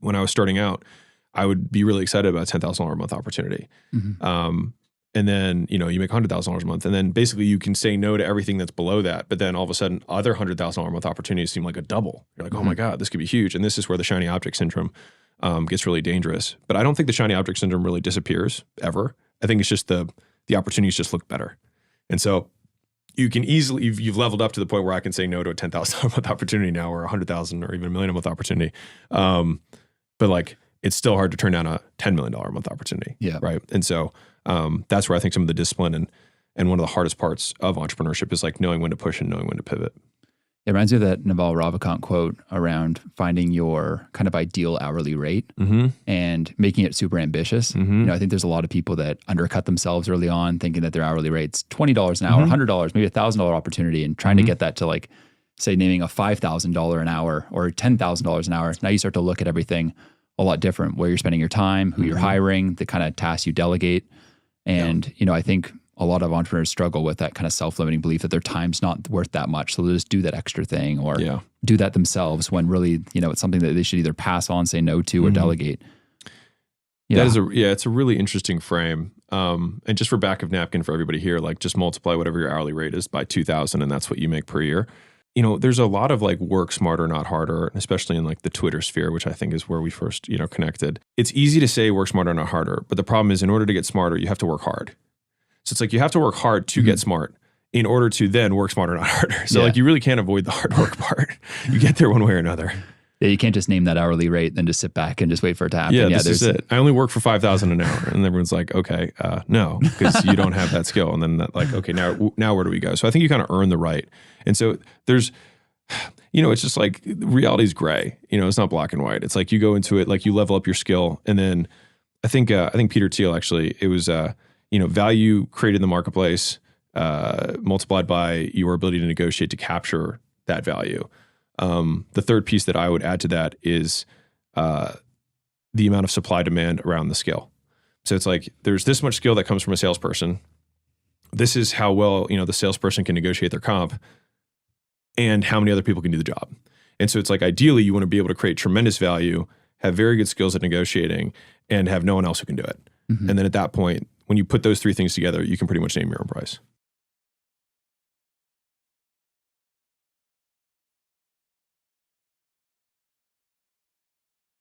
when I was starting out, I would be really excited about a $10,000 a month opportunity. And then, you make $100,000 a month, and then basically you can say no to everything that's below that. But then all of a sudden, other $100,000 a month opportunities seem like a double. You're like, oh my God, this could be huge. And this is where the shiny object syndrome gets really dangerous. But I don't think the shiny object syndrome really disappears ever. I think it's just the opportunities just look better. And so you can easily, you've leveled up to the point where I can say no to a $10,000 a month opportunity now, or $100,000 or even $1 million a month opportunity. But like, it's still hard to turn down a $10 million a month opportunity. Yeah. Right. And so that's where I think some of the discipline and one of the hardest parts of entrepreneurship is like knowing when to push and knowing when to pivot. It reminds me of that Naval Ravikant quote around finding your kind of ideal hourly rate and making it super ambitious. I think there's a lot of people that undercut themselves early on, thinking that their hourly rate's $20 an hour, $100, maybe $1,000 opportunity, and trying to get that to, like, say, naming a $5,000 an hour or $10,000 an hour. Now you start to look at everything a lot different, where you're spending your time, who you're hiring, the kind of tasks you delegate. And, I think a lot of entrepreneurs struggle with that kind of self-limiting belief that their time's not worth that much. So they'll just do that extra thing or do that themselves, when really, it's something that they should either pass on, say no to, or delegate. That is it's a really interesting frame. And just for back of napkin for everybody here, like, just multiply whatever your hourly rate is by 2,000, and that's what you make per year. There's a lot of like work smarter, not harder, especially in like the Twitter sphere, which I think is where we first, connected. It's easy to say work smarter, not harder. But the problem is, in order to get smarter, you have to work hard. So it's like you have to work hard to get smart in order to then work smarter, not harder. So like you really can't avoid the hard work part. You get there one way or another. Yeah, you can't just name that hourly rate, then just sit back and just wait for it to happen. Yeah, this is it. I only work for $5,000 an hour. And everyone's like, okay, no, because you don't have that skill. And then like, okay, now where do we go? So I think you kind of earn the right. And so there's, it's just like reality's gray. It's not black and white. It's like you go into it, like you level up your skill. And then I think Peter Thiel, actually, it was, value created in the marketplace multiplied by your ability to negotiate to capture that value. The third piece that I would add to that is the amount of supply demand around the skill. So it's like there's this much skill that comes from a salesperson. This is how well the salesperson can negotiate their comp, and how many other people can do the job. And so it's like ideally you want to be able to create tremendous value, have very good skills at negotiating, and have no one else who can do it. And then at that point, when you put those three things together, you can pretty much name your own price.